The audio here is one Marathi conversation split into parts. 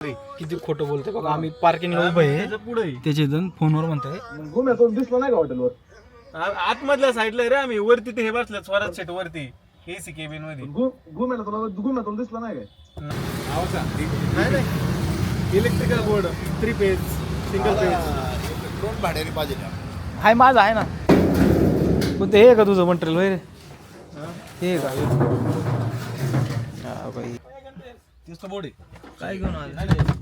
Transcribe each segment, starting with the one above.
किती खोटं बोलते बघा. आम्ही पार्किंगला उभं आहे पुढे त्याचे जण फोनवर म्हणताय घुम्यातून दिसलं नाही का हॉटेलवर? आतमधल्या साईडला रे आम्ही वरती ते हे बसलं स्वराज सेट वरती एसी केबिन मध्ये. घुम्यातून दिसलं नाही काय? नाही नाही electrical board 3 page single page दोन भाड्याने पाहिजे. हाय माझा आहे ना. पण ते हे का तुझं मटेरियल होय रे? हे का हा बाई तेच बोर्ड आहे. काय घेऊन आले?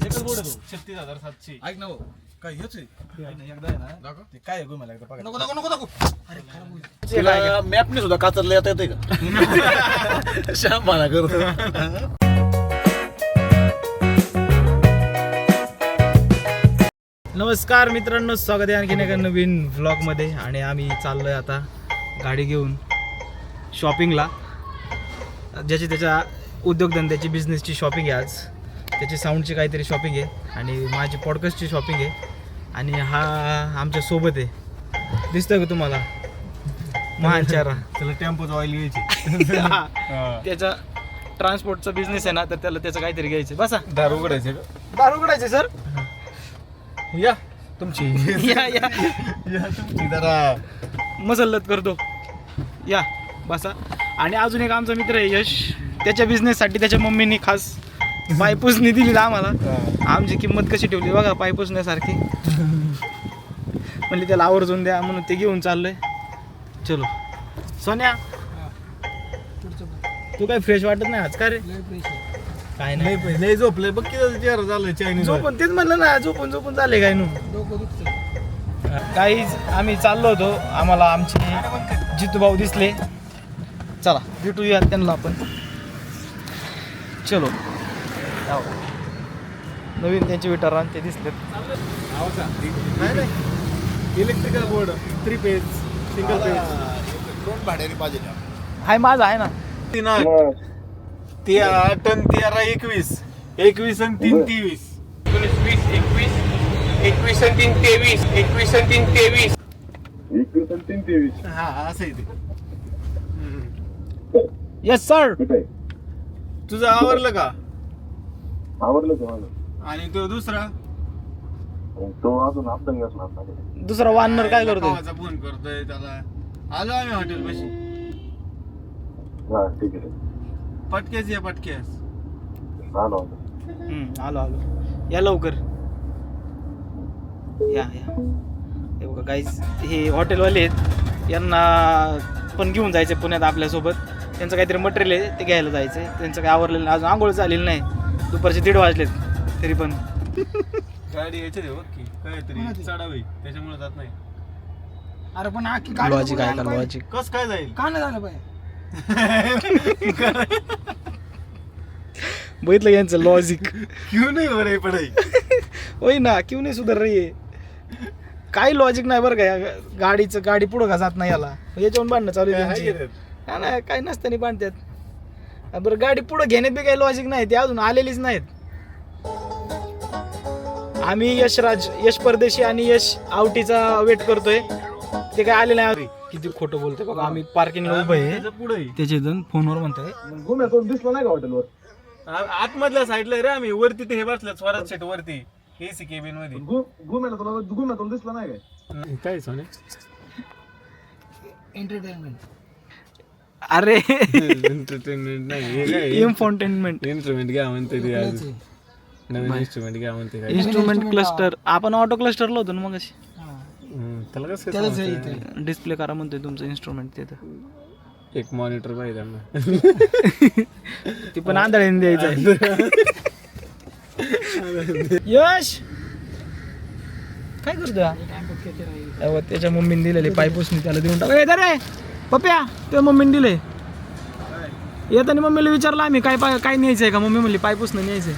एकच बोर्ड आहे तो 36,700. ऐक ना भाऊ, काय हेच आहे? एकदा आहे ना ते काय आहे मला एकदा बघा. तुला मॅपने सुद्धा कातरला येता येते का? श्याम म्हणा करतो. नमस्कार मित्रांनो, स्वागत आहे आणखीन एका नवीन व्लॉगमध्ये. आणि आम्ही चाललोय आता गाडी घेऊन शॉपिंगला. ज्याची त्याच्या उद्योगधंद्याची बिझनेसची शॉपिंग आहे आज. त्याची साऊंडची काहीतरी शॉपिंग आहे आणि माझी पॉडकास्टची शॉपिंग आहे. आणि हा आमच्या सोबत आहे, दिसतोय का तुम्हाला महान चेहरा? त्याला टेम्पोचं ऑइल घ्यायची. त्याचा ट्रान्सपोर्टचा बिझनेस आहे ना, तर त्याला त्याचं काहीतरी घ्यायचं. बसा, दारू उघडायचे दार उघडायचे सर. या तुमची या या या तुमची जरा मसलत करतो, या बसा. आणि अजून एक आमचा मित्र आहे यश. त्याच्या बिझनेससाठी त्याच्या मम्मीनी खास पायपुसणी दिली आम्हाला. आमची किंमत कशी ठेवली बघा पायपुसण्यासारखी. म्हणले त्याला आवर्जून द्या म्हणून ते घेऊन चाललोय. चलो सोन्या, तू काय फ्रेश वाटत नाही आज का रे? काय नाही, लय झोपले बघ किती चेहरा झालाय चायनीज. झोपून तेच म्हणलं ना, झोपून झोपून झाले काय नु. काहीच आम्ही चाललो होतो, आम्हाला आमचे जितू भाऊ दिसले. चला भेटूया त्यांना आपण. चलो, नवीन त्यांचे विटारान ते दिसलेत. नाही नाही electrical board 3 page single page दोन भाड्याने पाहिजे. हाय माझा आहे ना. 8 आणि 13 21 21 आणि 3 23 21 आणि 3 23 21 आणि 3 23. हा असं आहे ते. Yes sir. तुझं आवरलं का? आवडलं तुम्हाला? आणि तो दुसरा तो अजून अपंग असणार. दुसरा वानर काय करतो? भावाचा फोन करतोय त्याला. आलो आम्ही हॉटेल पाशी. हा ठीक आहे. पटक्यास या पटक्यास. आलो आलो आलो, या लवकर या या. हे बघा गाईज, हे हॉटेलवाले आहेत. यांना पण घेऊन जायचं पुण्यात आपल्यासोबत. त्यांचं काहीतरी मटेरियल आहे ते घ्यायला जायचं आहे. त्यांचं काही आवरलेलं नाही, अजून आंघोळ झालेली नाही. दुपारचे 1:30 वाजलेत तरी पण. गाडी यायची रे बघ की काहीतरी चढावी त्याच्यामुळे जात नाही. अरे पण लॉजिक आहे का? लॉजिक कस काय जाईल? का नाही झालं पाहिजे? बघितलं यांचं लॉजिक. क्यों नाही हो रे पडाई? होय ना, क्यों नाही सुधार रही आहे. काही लॉजिक नाही बरं का या गाडीचं. गाडी पुढं का जात नाही याला, याच्यावरून बांधणं चालू आहे त्यांची. हा ना, काही नसताना बांधतात. बरं गाडी पुढं घेण्यात बी काही लॉजिक नाही, ते अजून आलेलीच नाहीत. आम्ही यश परदेशी आणि यश आवटीचा वेट करतोय, ते काय आले नाही. किती खोटं बोलते बघा. आम्ही पार्किंगला उभं आहे पुढे त्याचे जण फोनवर म्हणताय. घुम्यातून दिसलं नाही का हॉटेलवर? आतमधल्या साईडला रे आम्ही वरती ते हे बसलं स्वराज सेट वरती एसी केबिन मध्ये. घुम्यातून दिसलं नाही काय? काय सोने एंटरटेनमेंट. अरे एंटरटेनमेंट नाही, इन्फोटेनमेंट, इन्स्ट्रुमेंट घ्या म्हणते ते आज. नवीन इन्स्ट्रुमेंट घ्या म्हणते काय. Instrument cluster. आपण ऑटो क्लस्टरला होतो ना मग. अशी त्याला कसं त्यालाच आहे इथे. डिस्प्ले करा म्हणतोय तुमचं इन्स्ट्रुमेंट तिथं. एक मॉनिटर पाहिजे त्यांना. ती पण आंधळ्याने द्यायचं. यश काय करतो? त्याच्या मम्मीने दिलेले पायपुसणी त्याला देऊन टाक. रे पप्या, तुझ्या मम्मीने दिले. येताना मम्मीला विचारलं आम्ही काय न्यायचंय का? मम्मी म्हणली पायपुसणं न्यायचंय.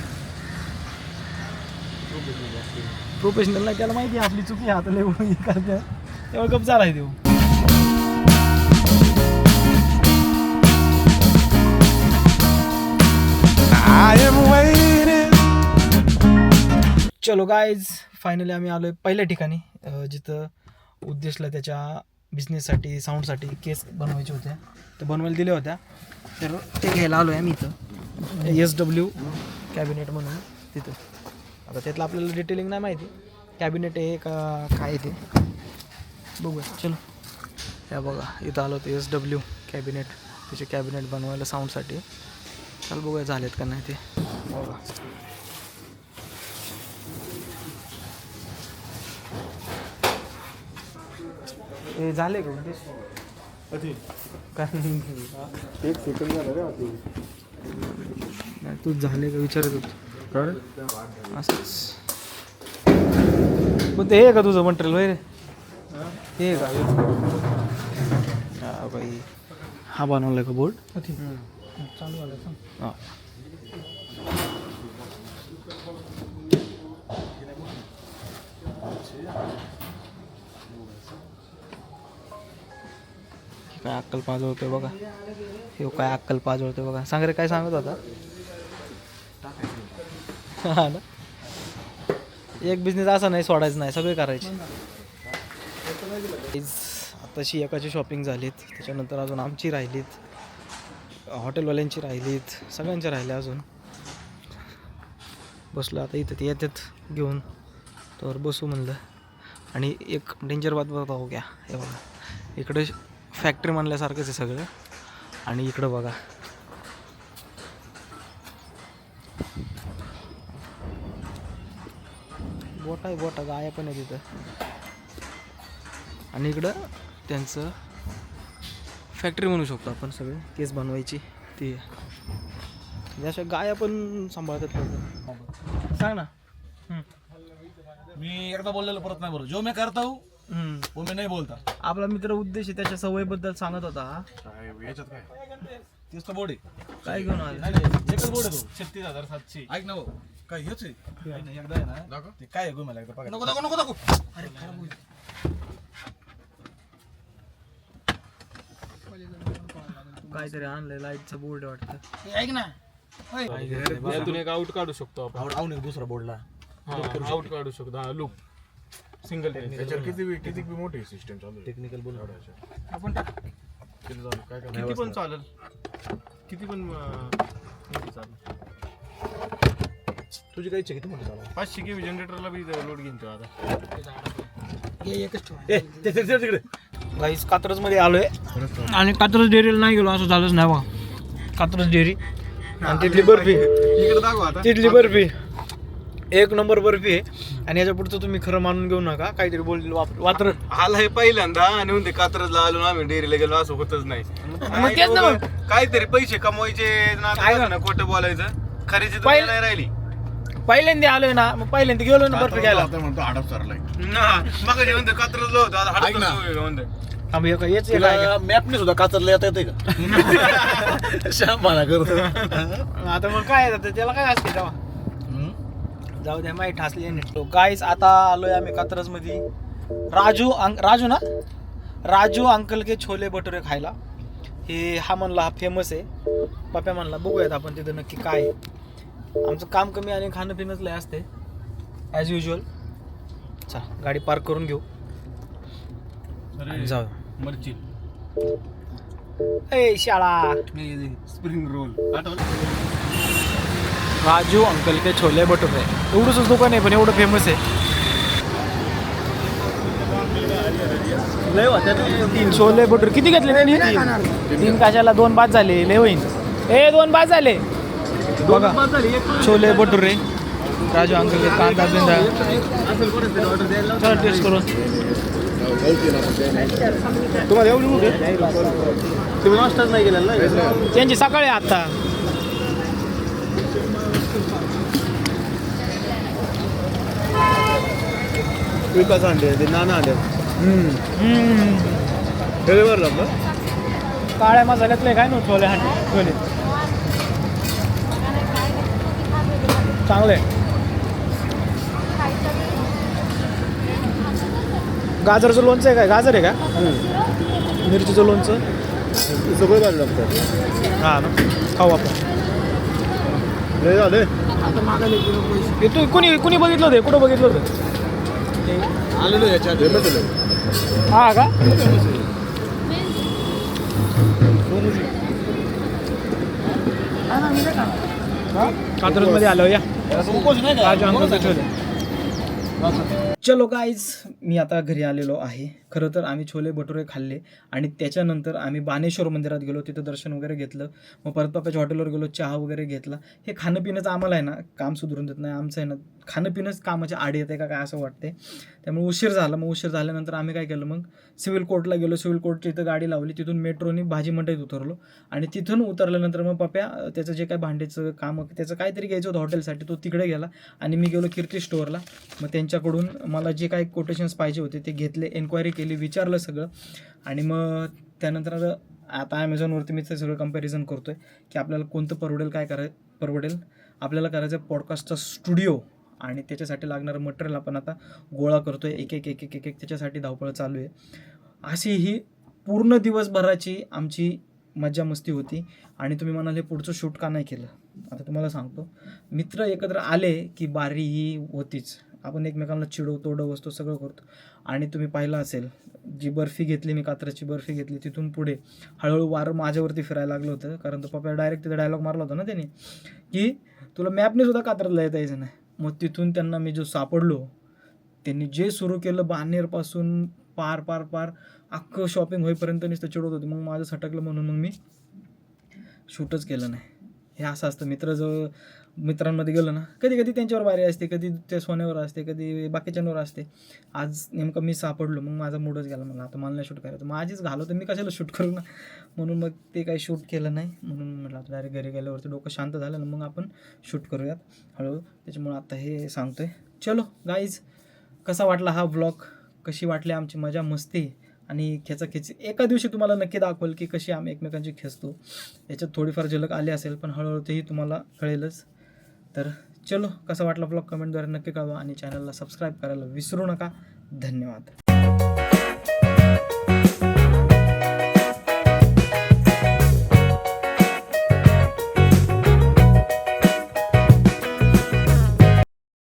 प्रोफेशनल नाही, त्याला माहिती आहे आपली चुकी हात लय करते, तेव्हा गप झालाय देऊ. चलो गाईज, फायनली आम्ही आलोय पहिल्या ठिकाणी जिथं उद्देशला त्याच्या बिझनेससाठी साऊंडसाठी केस बनवायचे होते, ते बनवायला दिल्या होत्या. तर ते घ्यायला आलोय आम्ही इथं SW कॅबिनेट म्हणून तिथं. आता त्यातलं आपल्याला डिटेलिंग नाही माहिती कॅबिनेट आहे का काय ते बघूया. चलो या बघा इथं आलो होतं SW कॅबिनेट, त्याचे कॅबिनेट बनवायला साऊंडसाठी. चल बघूया झालेत का नाही ते बघा. हे झाले का उद्देश काय एक सेकंड झालं रे आता. नाही तू झाले का विचारत होतो काय असंच. पण ते हे का तुझं मटेरियल होय रे हे का हा बाई हा बनवलाय का बोर्ड चालू झालं सांग. हां काय अक्कल पाजवतोय बघा. हे काय अक्कल पाजवतोय बघा. सांग रे काय सांगत होता. हा ना एक बिझनेस असा नाही सोडायचं नाही सगळे करायचे. आताशी एकाची शॉपिंग झालीत, त्याच्यानंतर अजून आमची राहिलीत, हॉटेलवाल्यांची राहिलीत, सगळ्यांच्या राहिल्या अजून. बसलो आता इथं ते येतात घेऊन तर बसू म्हणलं. आणि एक डेंजर बात बघा हो घ्या हे बघा इकडे फॅक्टरी म्हणल्यासारखंच आहे सगळं. आणि इकडं बघा बोटा गाया पण आहे तिथं. आणि इकडं त्यांचं फॅक्टरी म्हणू शकतो आपण सगळे केस बनवायची ती. अशा गाया पण सांभाळतात लोक. सांग ना. मी एकदा बोललेलं परत नाही बरोबर. जो मी करता हूँ वो मी नाही बोलता. आपला मित्र उद्देश आहे त्याच्या सवयीबद्दल सांगत होता. याच्यात काय तेच तर बोर्ड आहे. काय घेऊन आले. नाही नाही, एकच बोर्ड आहे तो. 36,700. ऐक ना भाऊ, काय हेच आहे. नाही, एकदा आहे ना ते काय आहे मला एकदा बघा. नको नको नको नको. काहीतरी आणलंय लाईटचं बोर्ड वाटतं. हे ऐक ना होय. यातून एक आउट काढू शकतो आपण. आवड दुसरा बोर्डला आउट काढू शकतो. हा लूप सिंगल त्याच्यावर किती मोठी सिस्टम चालू आहे. Technical board. आपण टाक. किती चालू काय काय किती पण चालेल. किती पण मोठी चालेल. तुझी काय इच्छा किती मोठी चालू 500 kV जनरेटरला बी लोड घेऊन ठेवा आता. हे एकच ठेव. तिकडे गाईस कात्रजमध्ये आलोय आणि कात्रज डेअरीला नाही गेलो असं झालंच नाही बा. कात्रज डेअरी आणि तिथली बर्फी, इकडे दाखवा आता. तिथली बर्फी एक नंबर बर्फी आहे. आणि याच्या पुढचं तुम्ही खरं मानून घेऊ नका. काहीतरी बोलले वात्र आला हे पहिल्यांदा आणि म्हणते कात्रजला आलो ना आम्ही डेअरीला गेलो असं होतच नाही. मग तेच ना मग. काहीतरी पैसे कमवायचे ना खोटं बोलायचं. खरेदी तर पहिलं- नाही राहिली पहिल्यांदा आलोय ना मग पहिल्यांदा गेलो ना बर्फी घ्यायला. म्हणतो हडप सरलाय. मग म्हणते कात्रजला होतं आता ऐक ना. म्हणते आम्ही हेच तुला मॅपने सुद्धा कातरला येता येते का? श्याम म्हणा करतो. आता मग काय आता त्याला काय असते तेव्हा. जाऊ द्या माहीत ठासली नेटलो. गाईस आता आलोय आम्ही कात्रजमध्ये राजू ना राजू अंकल के छोले भटुरे खायला. हे हा म्हणला हा फेमस आहे. पप्या म्हणला बघूयात आपण तिथं नक्की काय आहे. आमचं काम कमी आणि खाणं पिणंच लय असते ॲज युजल. चला गाडी पार्क करून घेऊ आणि जाऊ. मर्ची ए शाळा स्प्रिंग रोल आठवलं. राजू अंकल के छोले भटुरे एवढंच दुकान आहे पण एवढं फेमस आहे. तीन छोले भटुरे किती घेतले त्यांनी. तीन कशाला 2 बाद झाले लय होईन. 2 बाद झाले बघा. छोले भटुरे राजू अंकल के कांदा बिंदा. चला टेस्ट करून. तुम्हाला एवढी मोठी तुम्ही नाश्ताच नाही केलेला ना. त्यांची सकाळी आता विकास आणले ते नाना आले बरं आपलं. काळ्या मसाल्यातले काय नव्हतं छोले छोले चांगले. गाजरचं लोणचं आहे काय. गाजर आहे का. मिरचीचं लोणचं सगळं काढलं लागतं. हां ना खाऊ आपण. लय झालं आता मागायला गेलो पैसे. तू कुणी बघितलं होतं कुठं बघितलं होतं. आलेलो याच्यात. हा का. कात्रजमध्ये आलो या. उपवास नाही का? आज अंकल कोणाचा? छोले. चलो गाईज, मी आता घरी आलेलो आहे. खरं तर आम्ही छोले भटुरे खाल्ले आणि त्याच्यानंतर आम्ही बाणेश्वर मंदिरात गेलो, तिथं दर्शन वगैरे घेतलं. मग परत पप्पाच्या हॉटेलवर गेलो, चहा वगैरे घेतला. हे खाणं पिण्याचं आम्हाला आहे ना काम सुधरून देत नाही. आमचं आहे ना खाणं पिणंच कामाच्या आड येते का काय असं वाटते. त्यामुळे उशीर झाला. मग उशीर झाल्यानंतर आम्ही काय केलं, मग सिव्हिल कोर्टला गेलो. सिव्हिल कोर्टची इथं गाडी लावली, तिथून मेट्रोनी भाजी मंडईत उतरलो आणि तिथून उतरल्यानंतर मग पप्प्या त्याचं जे काय भांडीचं काम त्याचं काहीतरी घ्यायचं होतं हॉटेलसाठी, तो तिकडे गेला आणि मी गेलो कीर्ती स्टोअरला. मग त्यांच्याकडून मला जे काही कोटेशन्स पाहिजे होते ते घेतले, एन्क्वायरी केली, विचारलं सगळं. आणि मग त्यानंतर आता ॲमेझॉनवरती मी ते सगळं कंपॅरिझन करतो आहे की आपल्याला कोणतं परवडेल, काय परवडेल. आपल्याला करायचं आहे पॉडकास्टचा स्टुडिओ आणि त्याच्यासाठी लागणारं मटेरियल आपण आता गोळा करतो आहे. एक एक त्याच्यासाठी धावपळ चालू आहे. अशी ही पूर्ण दिवसभराची आमची मज्जा मस्ती होती. आणि तुम्ही म्हणाल हे पुढचं शूट का नाही केलं, आता तुम्हाला सांगतो. मित्र एकत्र आले की बारी ही होतीच. आपण एकमेकांना चिडवतो, डवसतो, सगळं करतो. आणि तुम्ही पाहिलं असेल, जी बर्फी घेतली मी, कात्रची बर्फी घेतली, तिथून पुढे हळूहळू वारं माझ्यावरती फिरायला लागलं होतं. कारण तो पप्पा डायरेक्ट तिथं डायलॉग मारला होता ना त्याने, की तुला मॅपने सुद्धा कात्रला येता यायचं नाही. मग तिथून त्यांना मी जो सापडलो, त्यांनी जे सुरू केलं बानेरपासून पार पार पार अख्खं शॉपिंग होईपर्यंत नुसतं चिडवत होते. मग माझं सटकलं म्हणून मग मी शूटच केलं नाही. हे असं असतं, मित्रांमध्ये गेलं ना, कधी कधी त्यांच्यावर बारी असते, कधी त्या सोन्यावर असते, कधी बाकीच्यांवर असते. आज नेमकं मी सापडलो, मग माझा मूडच गेला. मला आता मला नाही शूट करायचं, माझीच घालो तर मी कशाला शूट करू ना. म्हणून मग ते काही शूट केलं नाही. म्हणून म्हटलं आता डायरेक्ट घरी गेल्यावरती डोकं शांत झालं ना, मग आपण शूट करूयात हळूहळू. त्याच्यामुळे आता हे सांगतोय. चलो गाईज, कसा वाटला हा व्लॉग, कशी वाटली आमची मजा मस्ती आणि खेचाखेची. एका दिवशी तुम्हाला नक्की दाखवेल की कशी आम्ही एकमेकांची खेचतो. याच्यात थोडीफार झलक आली असेल, पण हळूहळू तेही तुम्हाला कळेलच. तर चलो, कसा वाटला व्लॉग कमेंटद्वारे नक्की कळवा आणि चॅनलला सबस्क्राईब करायला विसरू नका. धन्यवाद.